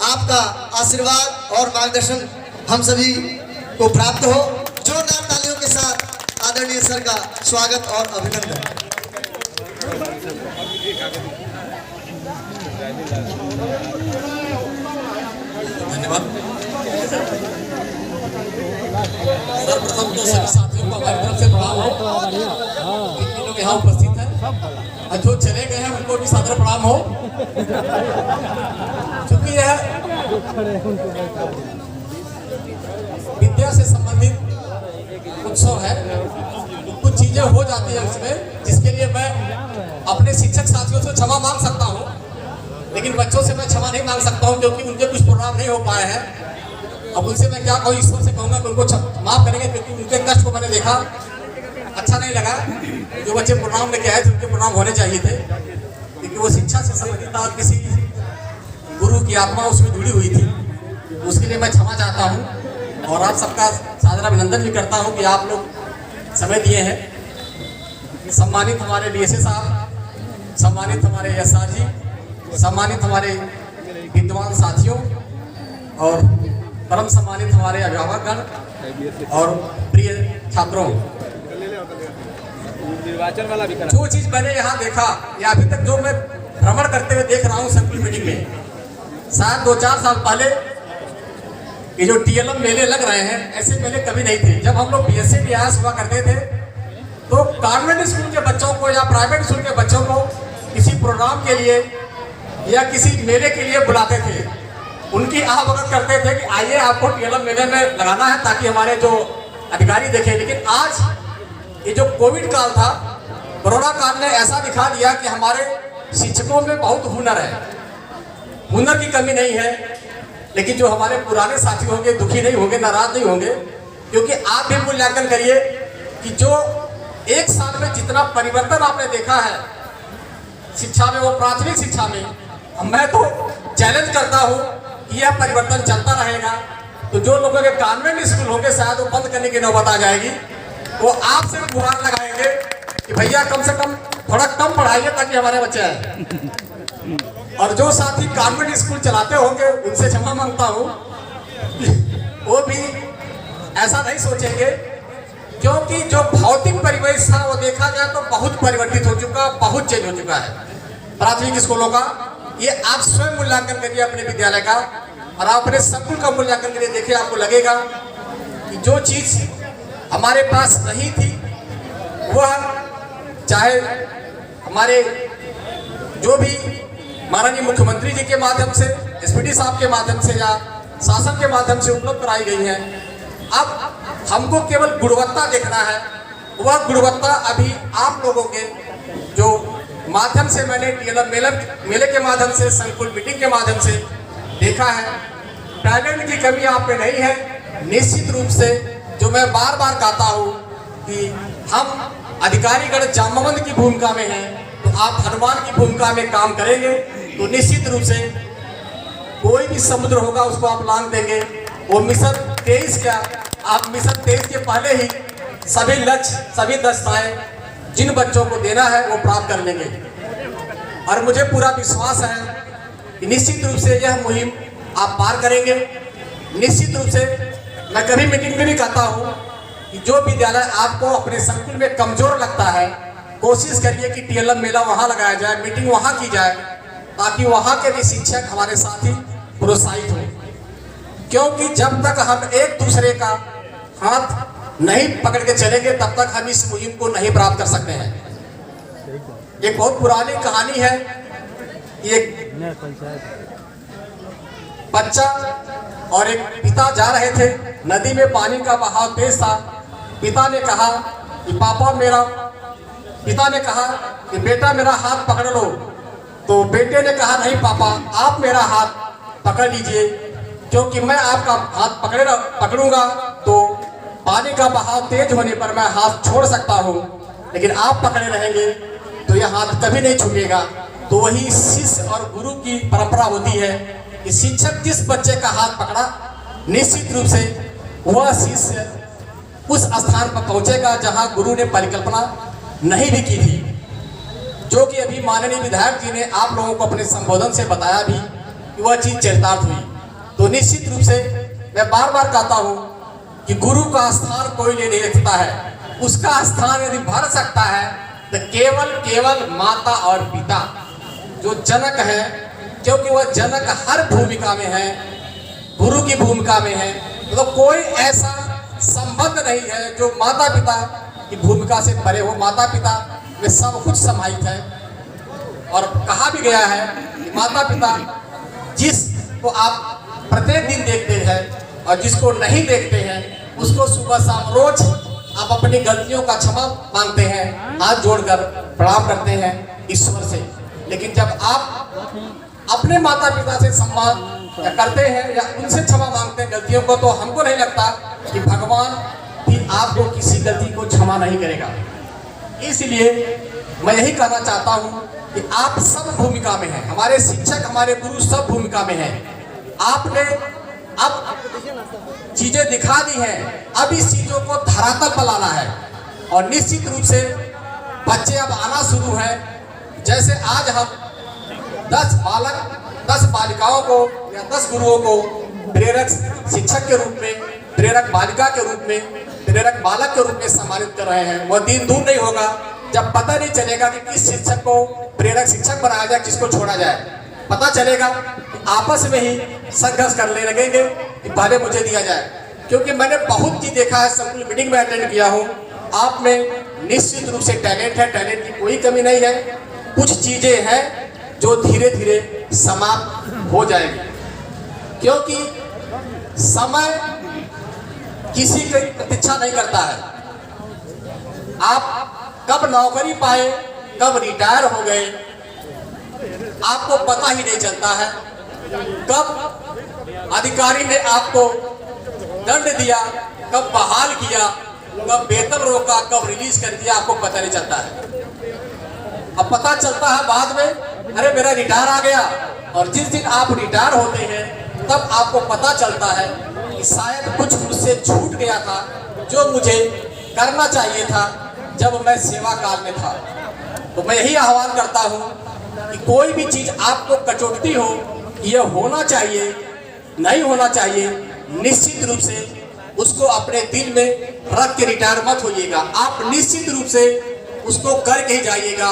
आपका आशीर्वाद और मार्गदर्शन हम सभी को प्राप्त हो। जोरदार तालियों के साथ आदरणीय सर का स्वागत और अभिनंदन। धन्यवाद। सर्वप्रथम तो सभी साथियों को हमारी तरफ से प्रणाम हो। जितने लोग यहाँ उपस्थित हैं और जो चले गए हैं उनको भी सादर प्रणाम हो। क्योंकि यह विद्या से संबंधित उत्सव है, कुछ चीजें हो जाती है उसमें, जिसके लिए मैं अपने शिक्षक साथियों से क्षमा मांग सकता हूँ, लेकिन बच्चों से मैं क्षमा नहीं मांग सकता हूँ क्योंकि उनके कुछ प्रोग्राम नहीं हो पाए हैं। अब उनसे मैं क्या कहूँ, ईश्वर से कहूँगा कि उनको माफ करेंगे क्योंकि उनके कष्ट को मैंने देखा, अच्छा नहीं लगा। जो बच्चे प्रोग्राम लेके आए थे उनके प्रोग्राम होने चाहिए थे, क्योंकि वो शिक्षा से संबंधित और किसी गुरु की आत्मा उसमें जुड़ी हुई थी। उसके लिए मैं क्षमा चाहता हूँ और आप सबका सादर अभिनंदन भी करता हूँ कि आप लोग समय दिए हैं। सम्मानित हमारे डीएसए साहब, सम्मानित हमारे एसआर जी, सम्मानित हमारे विद्वान साथियों और परम सम्मानित हमारे अभिभावकगण और प्रिय छात्रों, जो चीज मैंने यहाँ देखा या अभी तक जो मैं भ्रमण करते हुए देख रहा हूँ संकुल मीटिंग में, शायद 2-4 साल पहले ये जो टीएलएम मेले लग रहे हैं, ऐसे मेले कभी नहीं थे। जब हम लोग बीएससी बीआईएस हुआ करते थे तो कॉन्वेंट स्कूल के बच्चों को या प्राइवेट स्कूल के बच्चों को किसी प्रोग्राम के लिए या किसी मेले के लिए बुलाते थे, उनकी आह्वान करते थे कि आइए आपको टीएलएम मेले में लगाना है ताकि हमारे जो अधिकारी देखें। लेकिन आज ये जो कोविड काल था, कोरोना काल ने ऐसा दिखा दिया कि हमारे शिक्षकों में बहुत हुनर है, हुनर की कमी नहीं है। लेकिन जो हमारे पुराने साथी होंगे दुखी नहीं होंगे, नाराज नहीं होंगे, क्योंकि आप भी मूल्यांकन करिए कि जो एक साल में जितना परिवर्तन आपने देखा है शिक्षा में, वो प्राथमिक शिक्षा में, मैं तो चैलेंज करता हूँ कि यह परिवर्तन चलता रहेगा। तो जो लोगों के कॉन्वेंट स्कूल होंगे शायद वो बंद करने की नौबत आ जाएगी, वो आपसे गुहार लगाएंगे कि भैया कम से कम थोड़ा कम पढ़ाइए ताकि हमारे बच्चे आए। और जो साथी कॉन्वेंट स्कूल चलाते होंगे उनसे क्षमा मांगता हूँ, वो भी ऐसा नहीं सोचेंगे, क्योंकि जो भौतिक परिवेश था वो देखा जाए तो बहुत परिवर्तित हो चुका, बहुत चेंज हो चुका है प्राथमिक स्कूलों का। ये आप स्वयं मूल्यांकन करिए अपने विद्यालय का और आप अपने संकुल का मूल्यांकन करिए, देखिए आपको लगेगा कि जो चीज हमारे पास नहीं थी वह, चाहे हमारे जो भी माननीय मुख्यमंत्री जी के माध्यम से, एसपीडी साहब के माध्यम से या शासन के माध्यम से उपलब्ध कराई गई हैं। अब हमको केवल गुणवत्ता देखना है, वह गुणवत्ता अभी आप लोगों के जो माध्यम से मैंने टीएलएम मेले के माध्यम से, संकुल मीटिंग के माध्यम से देखा है। टैलेंट की कमी आप में नहीं है। निश्चित रूप से जो मैं बार बार कहता हूँ कि हम अधिकारीगण जामवंत की भूमिका में हैं, तो आप हनुमान की भूमिका में काम करेंगे तो निश्चित रूप से कोई भी समुद्र होगा उसको आप लांघ देंगे। वो मिशन 23 क्या, आप मिशन 23 के पहले ही सभी लक्ष्य, सभी दस्ताएं जिन बच्चों को देना है वो प्राप्त कर लेंगे। और मुझे पूरा विश्वास है कि निश्चित रूप से यह मुहिम आप पार करेंगे। निश्चित रूप से मैं कभी मीटिंग में भी कहता हूँ कि जो विद्यालय आपको अपने संकुल में कमजोर लगता है, कोशिश करिए कि टीएलएम मेला वहाँ लगाया जाए, मीटिंग वहाँ की जाए, ताकि वहाँ के भी शिक्षक हमारे साथी प्रोत्साहित हों। क्योंकि जब तक हम एक दूसरे का हाथ नहीं पकड़ के चलेंगे तब तक हम इस मुहिम को नहीं प्राप्त कर सकते हैं। एक बहुत पुरानी कहानी है। एक बच्चा और एक पिता जा रहे थे, नदी में पानी का बहाव तेज था। पिता ने कहा कि बेटा मेरा हाथ पकड़ लो। तो बेटे ने कहा नहीं पापा, आप मेरा हाथ पकड़ लीजिए, क्योंकि मैं आपका हाथ पकड़ूंगा तो पानी का बहाव तेज होने पर मैं हाथ छोड़ सकता हूँ, लेकिन आप पकड़े रहेंगे तो यह हाथ कभी नहीं छूटेगा। तो वही शिष्य और गुरु की परंपरा होती है कि शिक्षक जिस बच्चे का हाथ पकड़ा, निश्चित रूप से वह शिष्य उस स्थान पर पहुंचेगा जहां गुरु ने परिकल्पना नहीं भी की थी, जो कि अभी माननीय विधायक जी ने आप लोगों को अपने संबोधन से बताया भी कि वह चीज चरितार्थ हुई। तो निश्चित रूप से मैं बार बार कहता हूँ कि गुरु का स्थान कोई नहीं रखता है। उसका स्थान यदि भर सकता है तो केवल केवल माता और पिता जो जनक है, क्योंकि वह जनक हर भूमिका में है, गुरु की भूमिका में है। तो कोई ऐसा संबंध नहीं है जो माता पिता की भूमिका से परे हो। माता पिता में सब कुछ समाहित है और कहा भी गया है कि माता पिता जिसको आप प्रत्येक दिन देखते हैं और जिसको नहीं देखते हैं उसको सुबह शाम रोज आप अपनी गलतियों का क्षमा मांगते हैं, हाथ जोड़कर प्रणाम करते हैं ईश्वर से। लेकिन जब आप अपने माता पिता से सम्मान करते हैं या उनसे क्षमा मांगते हैं गलतियों को, तो हमको नहीं लगता कि भगवान भी आपको किसी गलती को क्षमा नहीं करेगा। इसलिए मैं यही कहना चाहता हूँ कि आप सब भूमिका में हैं, हमारे शिक्षक हमारे गुरु सब भूमिका में हैं। आपने अब चीजें दिखा दी हैं, अब इस चीजों को धरातल पर लाना है और निश्चित रूप से बच्चे अब आना शुरू है। जैसे आज हम 10 बालिकाओं को या 10 गुरुओं को प्रेरक शिक्षक के रूप में, प्रेरक बालिका के रूप में, प्रेरक बालक के रूप में सम्मानित कर रहे हैं। वह दिन दूर नहीं होगा जब पता नहीं चलेगा कि किस शिक्षक को प्रेरक शिक्षक बनाया जाए, किसको छोड़ा जाए। पता चलेगा कि आपस में ही संघर्ष करने लगेंगे कि पहले मुझे दिया जाए। क्योंकि मैंने बहुत चीज देखा है, संकुल मीटिंग में अटेंड किया हूँ। आप में निश्चित रूप से टैलेंट है, टैलेंट की कोई कमी नहीं है। कुछ चीजें हैं जो धीरे धीरे समाप्त हो जाएगी, क्योंकि समय किसी की प्रतीक्षा नहीं करता है। आप कब नौकरी पाए, कब रिटायर हो गए, आपको पता ही नहीं चलता है। कब अधिकारी ने आपको दंड दिया, कब बहाल किया, कब वेतन रोका, कब रिलीज कर दिया, आपको पता नहीं चलता है। अब पता चलता है बाद में, अरे मेरा रिटायर आ गया। और जिस दिन आप रिटायर होते हैं तब आपको पता चलता है कि शायद कुछ मुझसे छूट गया था जो मुझे करना चाहिए था जब मैं सेवा काल में था। तो मैं यही आह्वान करता हूँ कि कोई भी चीज आपको कचोटती हो, ये होना चाहिए, नहीं होना चाहिए, निश्चित रूप से उसको अपने दिल में रख के रिटायर मत होइएगा। आप निश्चित रूप से उसको करके ही जाइएगा,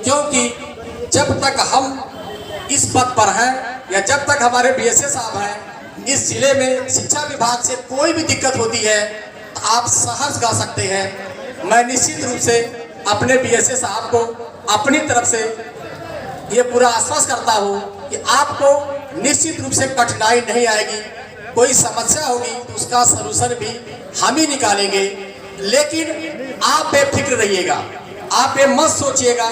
क्योंकि जब तक हम इस पद पर हैं या जब तक हमारे बीएसए साहब हैं इस जिले में, शिक्षा विभाग से कोई भी दिक्कत होती है तो आप सहर्ष गा सकते हैं। मैं निश्चित रूप से अपने बीएसए साहब को अपनी तरफ से ये पूरा आश्वस्त करता हूँ कि आपको निश्चित रूप से कठिनाई नहीं आएगी। कोई समस्या होगी तो उसका सलूशन भी हम ही निकालेंगे। लेकिन आप बेफिक्र रहिएगा, आप ये मत सोचिएगा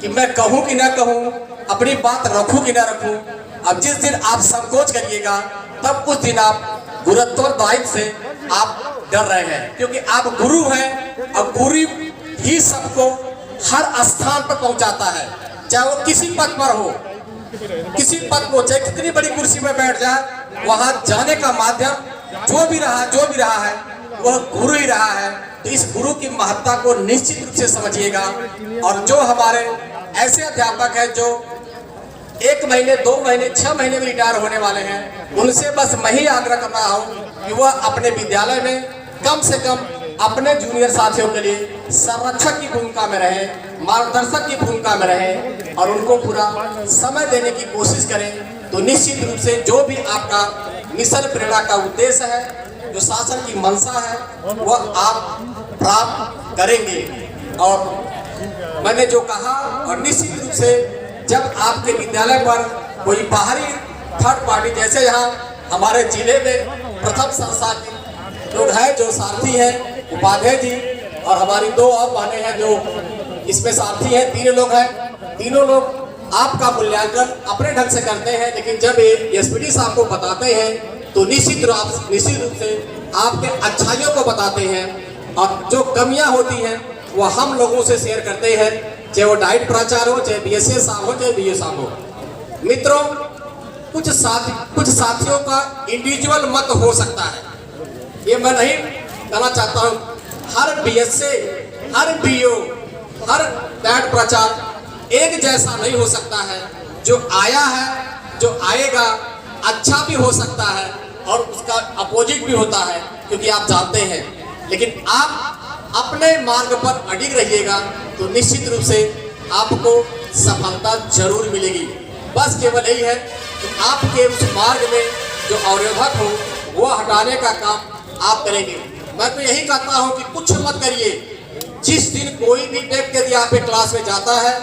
कि मैं कहूँ कि ना कहूँ, अपनी बात रखूँ कि ना रखूँ। अब जिस दिन आप संकोच करिएगा तब उस दिन आप गुरुत्वाकर्षण से आप डर रहे हैं, क्योंकि आप गुरु हैं और गुरु ही सबको हर स्थान पर पहुंचाता है। चाहे वो किसी पद पर हो, किसी पद को चाहे कितनी बड़ी कुर्सी में बैठ जाए, वहां जाने का माध्यम जो भी रहा है वह गुरु ही रहा है। तो इस गुरु की महत्ता को निश्चित रूप से समझिएगा। और जो हमारे ऐसे अध्यापक हैं जो 1 महीने, 2 महीने, 6 महीने में रिटायर होने वाले हैं, उनसे बस मैं ही आग्रह कर रहा हूँ कि वह अपने विद्यालय में कम से कम अपने जूनियर साथियों के लिए संरक्षक की भूमिका में रहे, मार्गदर्शक की भूमिका में रहे और उनको पूरा समय देने की कोशिश करें। तो निश्चित रूप से जो भी आपका मिशन प्रेरणा का उद्देश्य है, जो शासन की मंशा है, वह आप प्राप्त करेंगे। और मैंने जो कहा, और निश्चित रूप से जब आपके विद्यालय पर कोई बाहरी थर्ड पार्टी, जैसे यहाँ हमारे जिले में प्रथम संस्था के लोग हैं जो सारथी हैं, उपाध्याय जी, और हमारी 2 और बहनें हैं जो इसमें सारथी हैं, 3 लोग हैं। तीनों लोग आपका मूल्यांकन अपने ढंग से करते हैं, लेकिन जब एसपीडी साहब को बताते हैं तो निश्चित रूप से आपके अच्छाइयों को बताते हैं और जो कमियां होती हैं वो हम लोगों से शेयर करते हैं, चाहे वो डाइट प्राचार्य हो, चाहे बीएसए साहब हो, चाहे बीए साहब हो। मित्रों, कुछ साथियों का इंडिविजुअल मत हो सकता है, ये मैं नहीं कहना चाहता हूँ। हर बीएसए, हर बीओ, हर डाइट प्राचार्य एक जैसा नहीं हो सकता है। जो आया है, जो आएगा, अच्छा भी हो सकता है और उसका अपोजिट भी होता है, क्योंकि आप जानते हैं। लेकिन आप अपने मार्ग पर अडिग रहिएगा तो निश्चित रूप से आपको सफलता जरूर मिलेगी। बस केवल यही है कि आपके उस मार्ग में जो अवरोधक हो वो हटाने का काम आप करेंगे। मैं तो यही कहता हूं कि कुछ मत करिए। जिस दिन कोई भी व्यक्ति यदि आपके क्लास में जाता है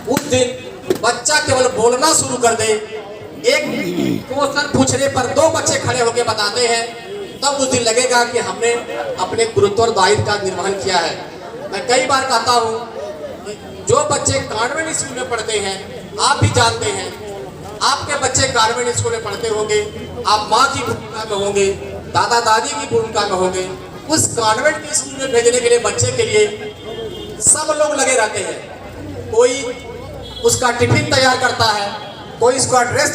उस दिन बच्चा केवल बोलना शुरू कर दे, एक क्वेश्चन पूछने पर 2 बच्चे खड़े होकर बताते हैं, तब उस दिन लगेगा कि हमने अपने गुरुत्व दायित्व का निर्वहन किया है। मैं कई बार कहता हूं, जो बच्चे कॉन्वेंट स्कूल में पढ़ते हैं, आप भी जानते हैं, आपके बच्चे कॉन्वेंट स्कूल में पढ़ते होंगे, आप माँ की भूमिका में होंगे, दादा दादी की भूमिका में होंगे। उस कॉन्वेंट के स्कूल में भेजने के लिए बच्चे के लिए सब लोग लगे रहते हैं। कोई उसका टिफिन तैयार करता है, कोई उसका ड्रेस